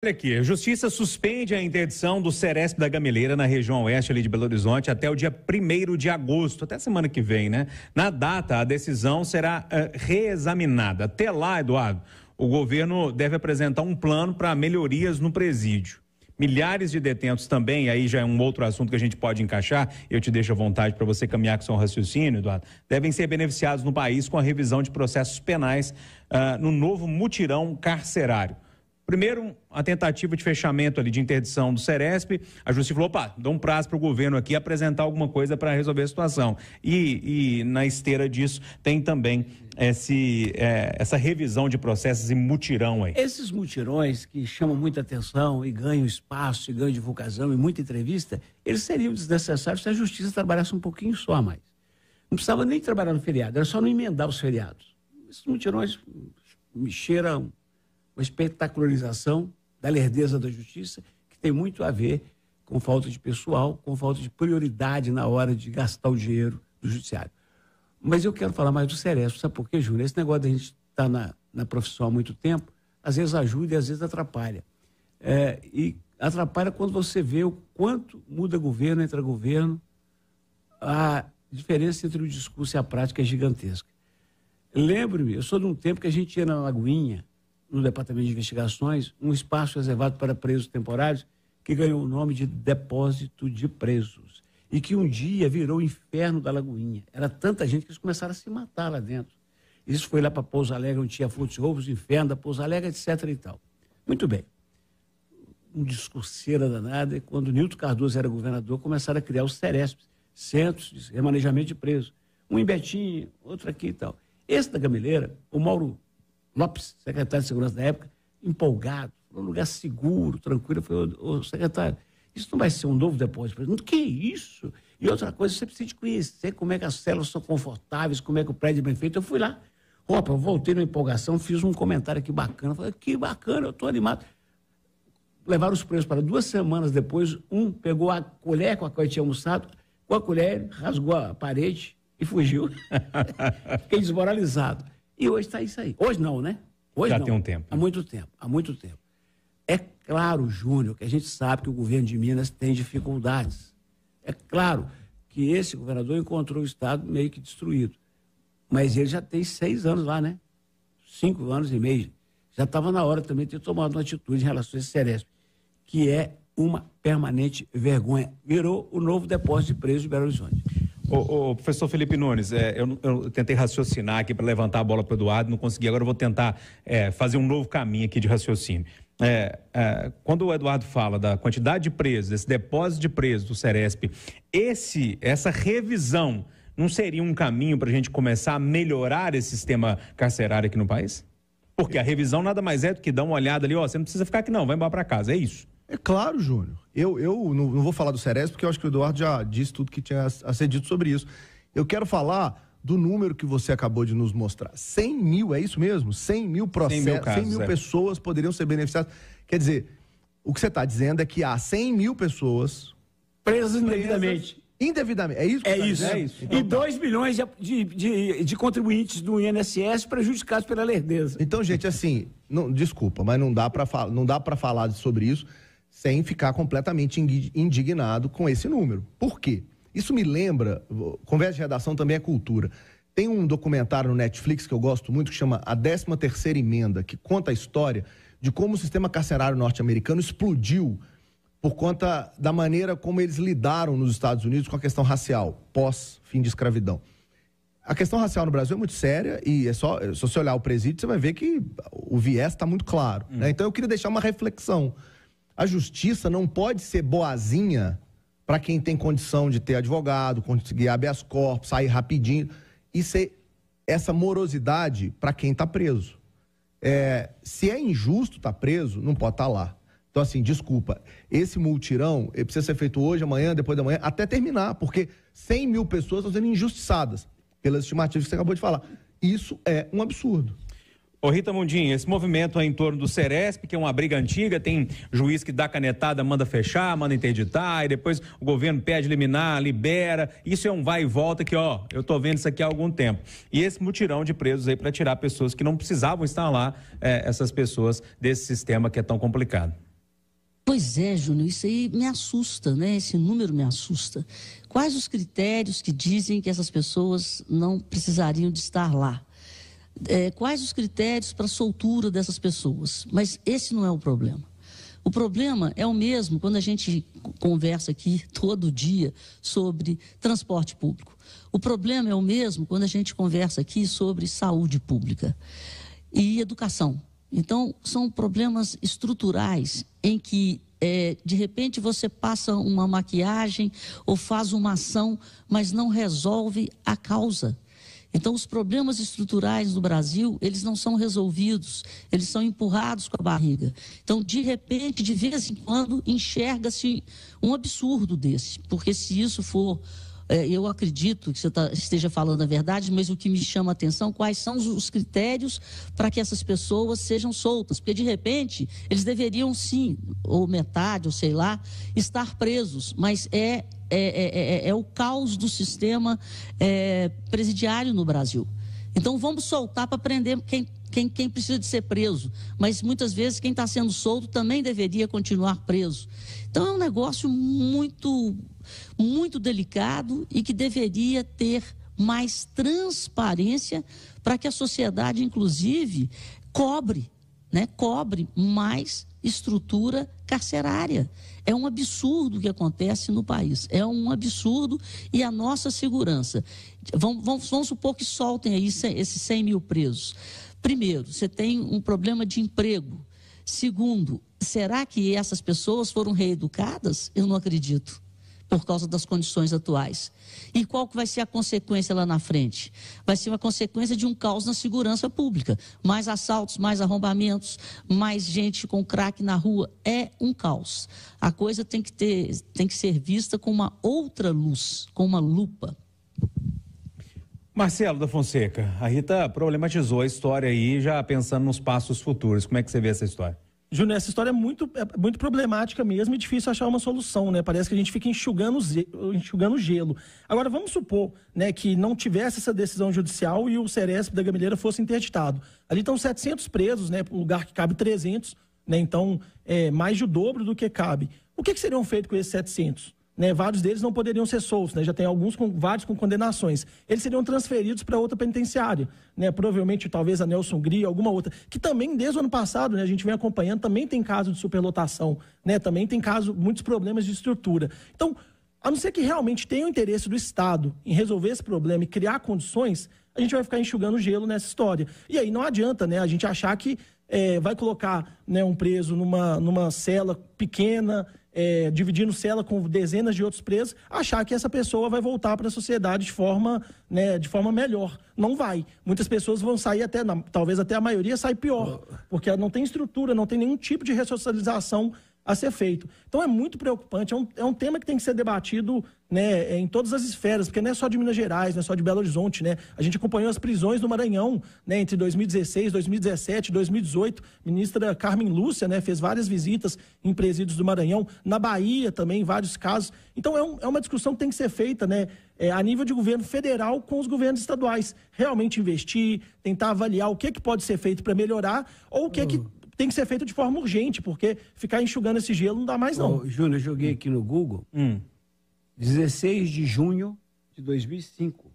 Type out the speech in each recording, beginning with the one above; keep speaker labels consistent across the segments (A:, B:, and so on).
A: Olha aqui, a Justiça suspende a interdição do Ceresp da Gameleira na região oeste ali de Belo Horizonte até o dia 1º de agosto, até semana que vem, né? Na data, a decisão será reexaminada. Até lá, Eduardo, o governo deve apresentar um plano para melhorias no presídio. Milhares de detentos também, aí já é um outro assunto que a gente pode encaixar, eu te deixo à vontade para você caminhar com seu raciocínio, Eduardo, devem ser beneficiados no país com a revisão de processos penais no novo mutirão carcerário. Primeiro, a tentativa de fechamento ali de interdição do Ceresp, a Justiça falou, opa, dá um prazo para o governo aqui apresentar alguma coisa para resolver a situação. E na esteira disso tem também essa revisão de processos em mutirão aí.
B: Esses mutirões que chamam muita atenção e ganham espaço, e ganham divulgação e muita entrevista, eles seriam desnecessários se a Justiça trabalhasse um pouquinho só a mais. Não precisava nem trabalhar no feriado, era só não emendar os feriados. Esses mutirões me cheiram uma espetacularização da lerdeza da Justiça, que tem muito a ver com falta de pessoal, com falta de prioridade na hora de gastar o dinheiro do Judiciário. Mas eu quero falar mais do Ceresp, sabe por quê, Júnior? Esse negócio da gente estar na profissão há muito tempo, às vezes ajuda e às vezes atrapalha. E atrapalha quando você vê o quanto muda governo, entra governo, a diferença entre o discurso e a prática é gigantesca. Lembre-me, eu sou de um tempo que a gente ia na Lagoinha, no Departamento de Investigações, um espaço reservado para presos temporários que ganhou o nome de Depósito de Presos e que um dia virou o inferno da Lagoinha. Era tanta gente que eles começaram a se matar lá dentro. Isso foi lá para Pouso Alegre, onde tinha furtos e roubos, inferno da Pouso Alegre, etc. e tal. Muito bem. Um discurseira danada, e quando Nilton Cardoso era governador, começaram a criar os Ceresp, centros de remanejamento de presos. Um em Betim, outro aqui e tal. Esse da Gameleira, o Mauro Lopes, secretário de Segurança da época, empolgado, um lugar seguro, tranquilo, foi o secretário, isso não vai ser um novo depósito? Não, que isso? E outra coisa, você precisa de conhecer como é que as células são confortáveis, como é que o prédio é bem feito. Eu fui lá, eu voltei na empolgação, fiz um comentário aqui bacana, falei, que bacana, eu estou animado. Levaram os presos para 2 semanas depois, um pegou a colher com a qual ele tinha almoçado, com a colher, rasgou a parede e fugiu. Fiquei desmoralizado. E hoje está isso aí. Hoje não, né? Hoje
A: já
B: não.
A: Tem um tempo.
B: Há muito tempo, há muito tempo. É claro, Júnior, que a gente sabe que o governo de Minas tem dificuldades. É claro que esse governador encontrou o Estado meio que destruído. Mas ele já tem 6 anos lá, né? 5 anos e meio. Já estava na hora também de ter tomado uma atitude em relação a esse Ceresp, que é uma permanente vergonha. Virou o novo depósito de presos de Belo Horizonte.
A: O professor Felipe Nunes, eu tentei raciocinar aqui para levantar a bola para o Eduardo, não consegui, agora eu vou tentar fazer um novo caminho aqui de raciocínio. Quando o Eduardo fala da quantidade de presos, esse depósito de presos do Ceresp, essa revisão não seria um caminho para a gente começar a melhorar esse sistema carcerário aqui no país? Porque a revisão nada mais é do que dar uma olhada ali, você não precisa ficar aqui não, vai embora para casa, é isso.
C: É claro, Júnior. Eu não vou falar do Ceresp, porque eu acho que o Eduardo já disse tudo que tinha a ser dito sobre isso. Eu quero falar do número que você acabou de nos mostrar. 100 mil, é isso mesmo? 100 mil processos, 100 mil pessoas poderiam ser beneficiadas. Quer dizer, o que você está dizendo é que há 100 mil pessoas
B: presas indevidamente.
C: Indevidamente, é isso?
B: É isso. Então, e 2 milhões de contribuintes do INSS prejudicados pela lerdeza.
C: Então, gente, assim, desculpa, mas não dá para falar sobre isso sem ficar completamente indignado com esse número. Por quê? Isso me lembra, conversa de redação também é cultura. Tem um documentário no Netflix que eu gosto muito, que chama A 13ª Emenda, que conta a história de como o sistema carcerário norte-americano explodiu por conta da maneira como eles lidaram nos Estados Unidos com a questão racial, pós-fim de escravidão. A questão racial no Brasil é muito séria e se você olhar o presídio, você vai ver que o viés está muito claro. Né? Então eu queria deixar uma reflexão. A justiça não pode ser boazinha para quem tem condição de ter advogado, conseguir habeas corpus, sair rapidinho, e ser essa morosidade para quem está preso. Se é injusto estar preso, não pode estar lá. Então, assim, desculpa, esse multirão precisa ser feito hoje, amanhã, depois da manhã, até terminar, porque 100 mil pessoas estão sendo injustiçadas pelas estimativas que você acabou de falar. Isso é um absurdo.
A: Ô Rita Mundim, esse movimento em torno do Ceresp, que é uma briga antiga, tem juiz que dá canetada, manda fechar, manda interditar, e depois o governo pede liminar, libera, isso é um vai e volta que, eu tô vendo isso aqui há algum tempo. E esse mutirão de presos aí para tirar pessoas que não precisavam estar lá, essas pessoas desse sistema que é tão complicado.
D: Pois é, Júnior, isso aí me assusta, né? Esse número me assusta. Quais os critérios que dizem que essas pessoas não precisariam de estar lá? Quais os critérios para a soltura dessas pessoas? Mas esse não é o problema. O problema é o mesmo quando a gente conversa aqui todo dia sobre transporte público. O problema é o mesmo quando a gente conversa aqui sobre saúde pública e educação. Então, são problemas estruturais em que, de repente, você passa uma maquiagem ou faz uma ação, mas não resolve a causa. Então, os problemas estruturais do Brasil, eles não são resolvidos, eles são empurrados com a barriga. Então, de repente, de vez em quando, enxerga-se um absurdo desse, porque se isso for... eu acredito que você esteja falando a verdade, mas o que me chama a atenção, quais são os critérios para que essas pessoas sejam soltas? Porque, de repente, eles deveriam sim, ou metade, ou sei lá, estar presos, mas é o caos do sistema presidiário no Brasil. Então, vamos soltar para prender quem precisa de ser preso, mas muitas vezes quem está sendo solto também deveria continuar preso. Então, é um negócio muito delicado e que deveria ter mais transparência para que a sociedade, inclusive, cobre mais estrutura carcerária. É um absurdo o que acontece no país, é um absurdo, e a nossa segurança. Vamos supor que soltem aí esses 100 mil presos. Primeiro, você tem um problema de emprego. Segundo, será que essas pessoas foram reeducadas? Eu não acredito, por causa das condições atuais. E qual que vai ser a consequência lá na frente? Vai ser uma consequência de um caos na segurança pública. Mais assaltos, mais arrombamentos, mais gente com crack na rua. É um caos. A coisa tem que ser vista com uma outra luz, com uma lupa.
A: Marcelo da Fonseca, a Rita problematizou a história aí, já pensando nos passos futuros. Como é que você vê essa história?
E: Júnior, essa história é muito problemática mesmo e difícil achar uma solução, né? Parece que a gente fica enxugando gelo. Agora, vamos supor, né, que não tivesse essa decisão judicial e o Ceresp da Gameleira fosse interditado. Ali estão 700 presos, né? Um lugar que cabe 300, né? Então, mais de o dobro do que cabe. O que seriam feito com esses 700? Né, vários deles não poderiam ser soltos, né, já tem vários com condenações. Eles seriam transferidos para outra penitenciária, né, provavelmente talvez a Nelson Gri, alguma outra, que também desde o ano passado, né, a gente vem acompanhando, também tem caso de superlotação, né, também tem muitos problemas de estrutura. Então, a não ser que realmente tenha o interesse do Estado em resolver esse problema e criar condições, a gente vai ficar enxugando gelo nessa história. E aí não adianta, né, a gente achar que vai colocar, né, um preso numa cela pequena, dividindo cela com dezenas de outros presos, achar que essa pessoa vai voltar para a sociedade de forma melhor. Não vai. Muitas pessoas vão sair talvez até a maioria sai pior, porque não tem estrutura, não tem nenhum tipo de ressocialização a ser feito. Então é muito preocupante, é um tema que tem que ser debatido, né, em todas as esferas, porque não é só de Minas Gerais, não é só de Belo Horizonte, né? A gente acompanhou as prisões no Maranhão, né, entre 2016, 2017, 2018, ministra Carmen Lúcia, né, fez várias visitas em presídios do Maranhão, na Bahia também, vários casos. Então é uma discussão que tem que ser feita, né, a nível de governo federal com os governos estaduais. Realmente investir, tentar avaliar o que pode ser feito para melhorar, ou o que tem que ser feito de forma urgente, porque ficar enxugando esse gelo não dá mais, não.
B: Júnior, eu joguei aqui no Google, 16 de junho de 2005.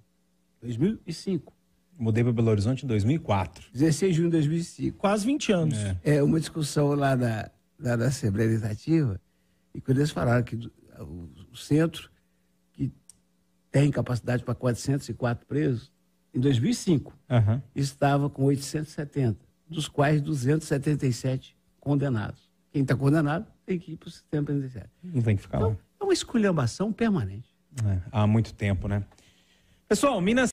B: 2005.
A: Mudei para Belo Horizonte em 2004.
B: 16 de junho de 2005.
E: Quase 20 anos.
B: É uma discussão lá da Assembleia Legislativa, e quando eles falaram que o centro, que tem capacidade para 404 presos, em 2005, estava com 870. Dos quais 277 condenados. Quem está condenado tem que ir para o sistema penitenciário.
A: Não tem que ficar lá.
B: É uma esculhambação permanente.
A: Há muito tempo, né? Pessoal, Minas